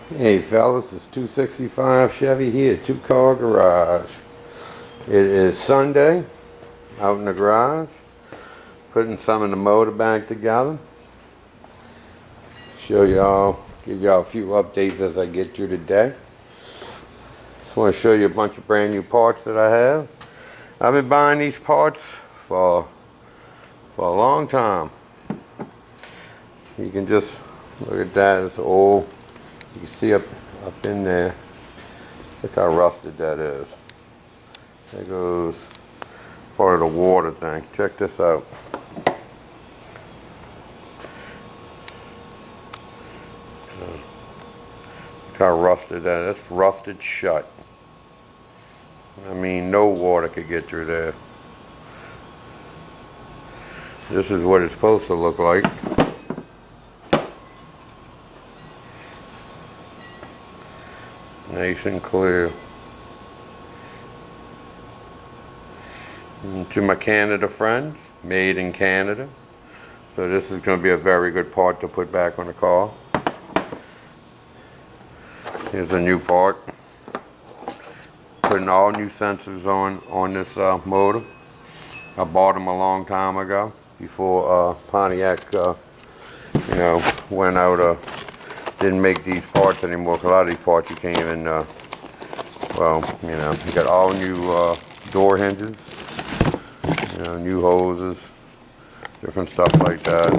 Hey fellas, it's 265 Chevy here, two-car garage. It is Sunday, out in the garage, putting some of the motor back together. Show y'all, give y'all a few updates as I get through the day. Just want to show you a bunch of brand new parts that I have. I've been buying these parts for a long time. You can just look at that, it's old. You can see up in there, look how rusted that is. There goes part of the water thing. Check this out. Look how rusted that is. That's rusted shut. I mean, no water could get through there. This is what it's supposed to look like. Nice and clear. And to my Canada friends, made in Canada. So this is going to be a very good part to put back on the car. Here's a new part. Putting all new sensors on this motor. I bought them a long time ago, before Pontiac, went out. Didn't make these parts anymore. 'Cause a lot of these parts you can't even, you got all new door hinges, new hoses, different stuff like that.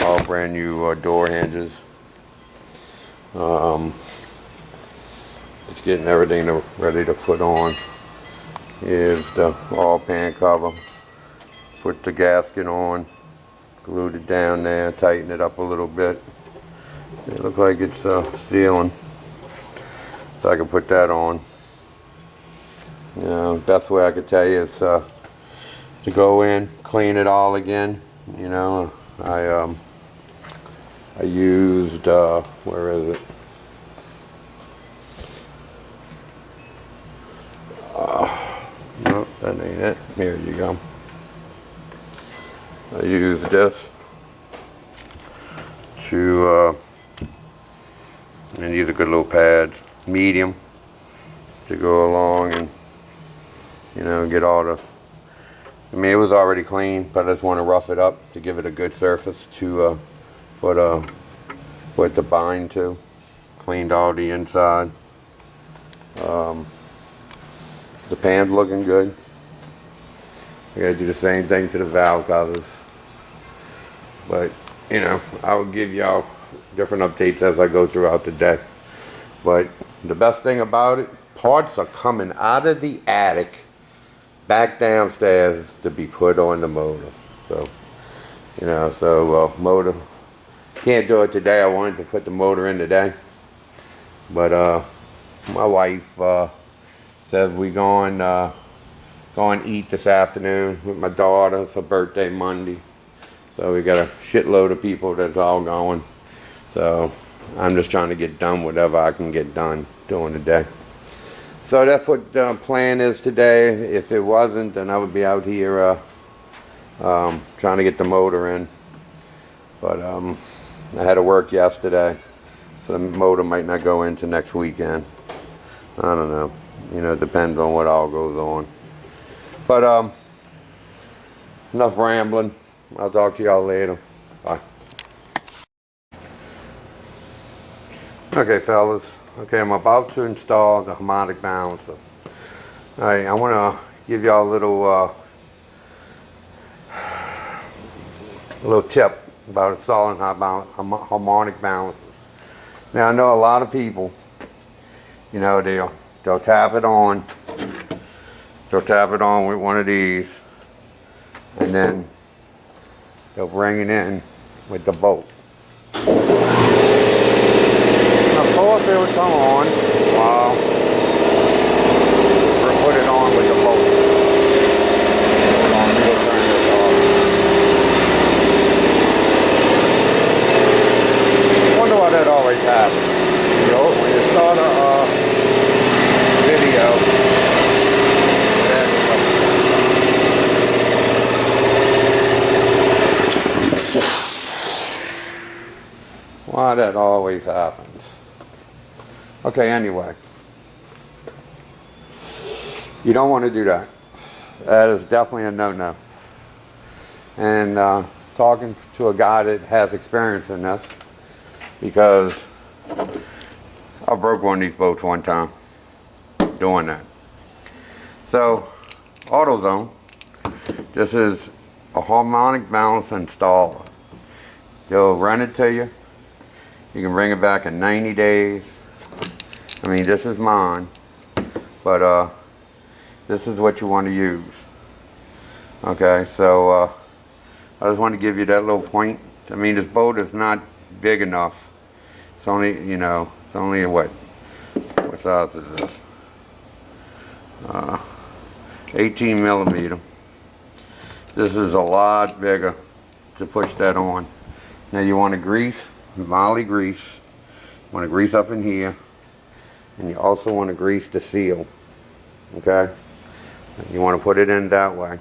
All brand new door hinges. Just getting everything ready to put on. Here's the all pan cover. Put the gasket on, glued it down there, tighten it up a little bit. It looks like it's sealing, so I can put that on. Best way I could tell you is to go in, clean it all again. I used where is it? Nope, that ain't it. Here you go. I used this to. And these are good little pads, medium, to go along and, get all the, it was already clean, but I just want to rough it up to give it a good surface to, for it to bind to. Cleaned all the inside. The pan's looking good. I gotta do the same thing to the valve covers. But, I will give y'all different updates as I go throughout the day. But the best thing about it, parts are coming out of the attic back downstairs to be put on the motor. So, motor, can't do it today. I wanted to put the motor in today. But my wife says we going eat this afternoon with my daughter. It's her birthday Monday. So we got a shitload of people that's all going. So I'm just trying to get done whatever I can get done during the day. So that's what the plan is today. If it wasn't, then I would be out here trying to get the motor in. But I had to work yesterday, so the motor might not go into next weekend. I don't know. It depends on what all goes on. But enough rambling. I'll talk to y'all later. Bye. Okay, fellas. Okay, I'm about to install the harmonic balancer. Alright, I want to give y'all a little tip about installing harmonic balancers. Now, I know a lot of people, they'll tap it on. They'll tap it on with one of these, and then they'll bring it in with the bolt. Of course it would come on while we put it on with the bolt. Hold on, let me go turn this off. I wonder why that always happens. When you start a video, Why that always happens. Okay, anyway. You don't want to do that. That is definitely a no-no. And talking to a guy that has experience in this, because I broke one of these boats one time doing that. So, AutoZone, this is a harmonic balance installer. They'll rent it to you. You can bring it back in 90 days. I mean, this is mine, but this is what you want to use. Okay, so I just want to give you that little point. I mean, this boat is not big enough. It's only, you know, it's only what size is this? 18 millimeter. This is a lot bigger to push that on. Now you want to grease, mildly grease. You want to grease up in here, and you also want to grease the seal. Okay, you want to put it in that way.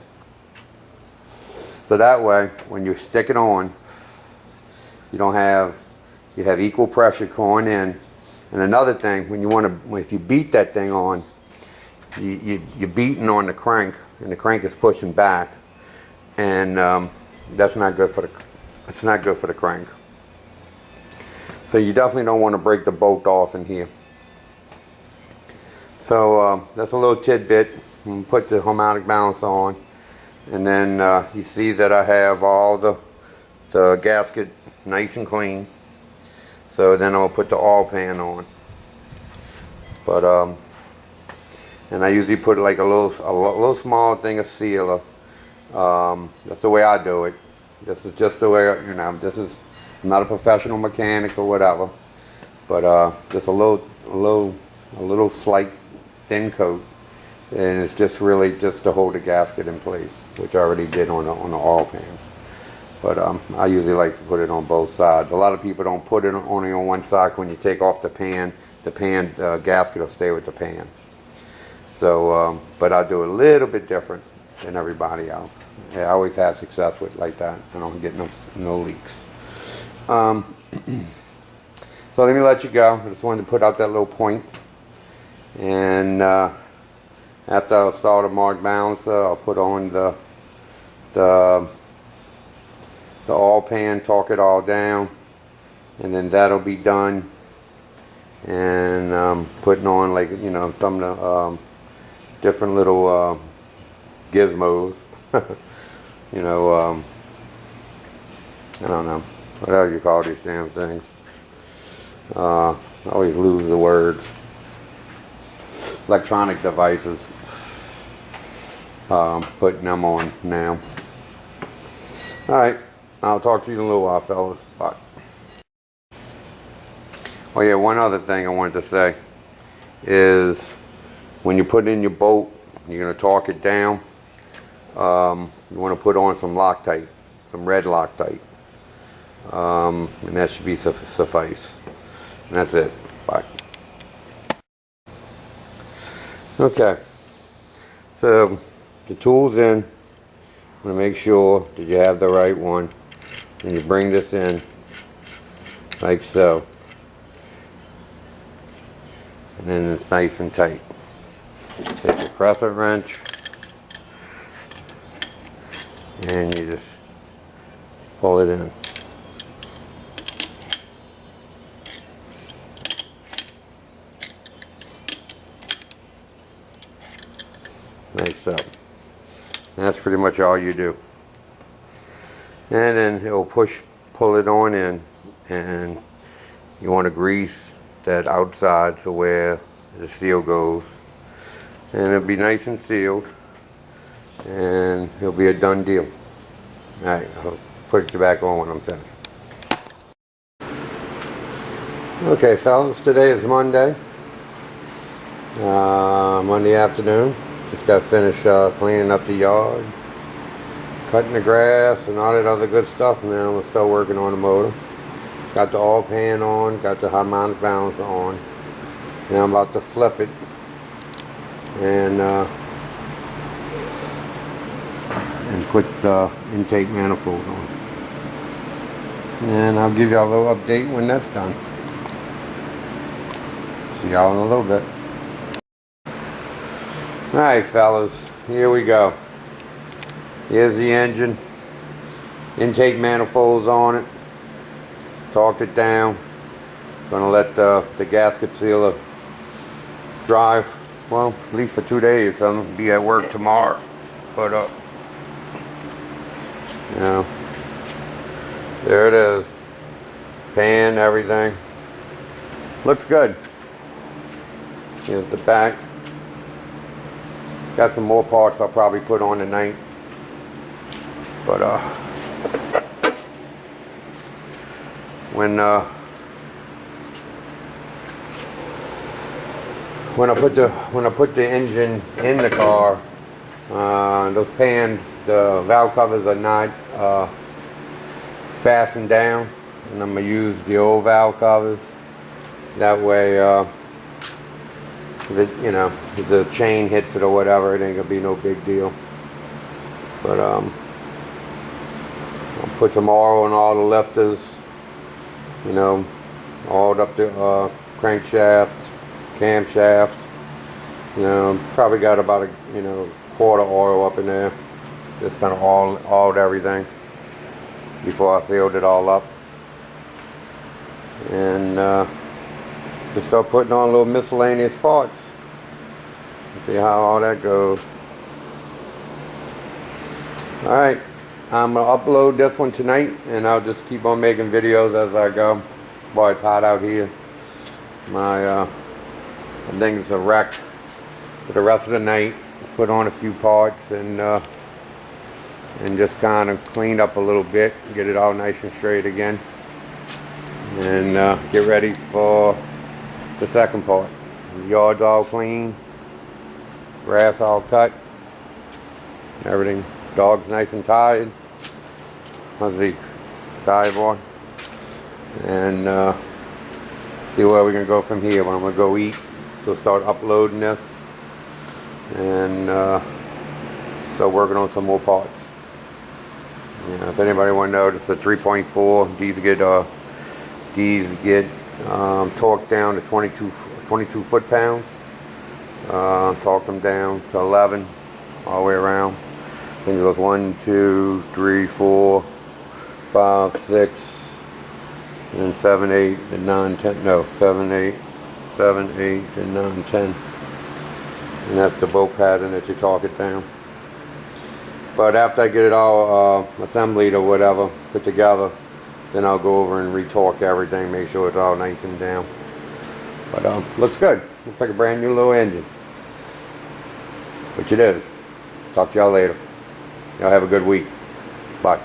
So that way, when you stick it on, you have equal pressure going in. And another thing, when you want to, if you beat that thing on, you're beating on the crank, and the crank is pushing back, and that's not good for the. It's not good for the crank. So you definitely don't want to break the bolt off in here. So that's a little tidbit. Put the harmonic balance on, and then you see that I have all the gasket nice and clean. So then I'll put the oil pan on. But and I usually put like a little small thing of sealer. That's the way I do it. This is just the way, you know, I'm not a professional mechanic or whatever, but just a little slight thin coat, and it's just really just to hold the gasket in place, which I already did on the oil pan. But I usually like to put it on both sides. A lot of people don't put it only on one side. When you take off the pan gasket will stay with the pan. So, but I do a little bit different than everybody else. Yeah, I always have success with like that. I don't get no leaks. So let me let you go. I just wanted to put out that little point. And after I start a mark balancer, I'll put on the oil pan, torque it all down, and then that'll be done. And putting on, like, you know, some of the different little gizmos. You know, I don't know, whatever you call these damn things. I always lose the words. Electronic devices. Putting them on now. Alright, I'll talk to you in a little while, fellas. Bye. Oh yeah, one other thing I wanted to say is when you put in your bolt, you're going to torque it down. You want to put on some Loctite, some red Loctite, and that should be suffice. And that's it. Bye. Okay, so the tool's in. I'm going to make sure that you have the right one, and you bring this in like so, and then it's nice and tight. Take your crescent wrench, and you just pull it in. Like so. And that's pretty much all you do. And then it'll pull it on in, and you want to grease that outside so where the seal goes. And it'll be nice and sealed, and it'll be a done deal. Alright, I'll put it back on when I'm finished. Okay, fellas, today is Monday. Monday afternoon. Just got finished cleaning up the yard, cutting the grass, and all that other good stuff. Now I'm going to start working on the motor. Got the oil pan on, got the harmonic balancer on. Now I'm about to flip it and put the intake manifold on. And I'll give y'all a little update when that's done. See y'all in a little bit. Alright fellas, here we go. Here's the engine. Intake manifolds on it. Torqued it down. Gonna let the gasket sealer drive, well, at least for 2 days. I'll be at work tomorrow. But you know, there it is. Pan, everything. Looks good. Here's the back. Got some more parts I'll probably put on tonight. But when I put the engine in the car, those pans, the valve covers are not fastened down, and I'm gonna use the old valve covers. That way, if it, you know, if the chain hits it or whatever, it ain't gonna be no big deal. But I'll put some oil on all the lifters, you know, all up the crankshaft, camshaft. You know, probably got about a quarter oil up in there. Just kind of oiled everything before I filled it all up. And just start putting on little miscellaneous parts. See how all that goes. Alright, I'm going to upload this one tonight, and I'll just keep on making videos as I go. Boy, it's hot out here. I think it's a wreck for the rest of the night. Just put on a few parts and just kind of clean up a little bit, get it all nice and straight again, and get ready for the second part. The yard's all clean, grass all cut, everything. Dog's nice and tired. How's the tired boy? And see where we're gonna go from here. When I'm gonna go eat, so start uploading this and start working on some more parts. Yeah, if anybody want to know, this is a 3.4. These get torqued down to 22 foot-pounds. Torqued them down to 11 all the way around. I think it goes 1, 2, 3, 4, 5, 6, and 7, 8, and 9, 10. No, 7, 8, and 9, 10. And that's the bolt pattern that you torque it down. But after I get it all assembled or whatever, put together, then I'll go over and retorque everything, make sure it's all nice and down. But looks good. Looks like a brand new little engine. Which it is. Talk to y'all later. Y'all have a good week. Bye.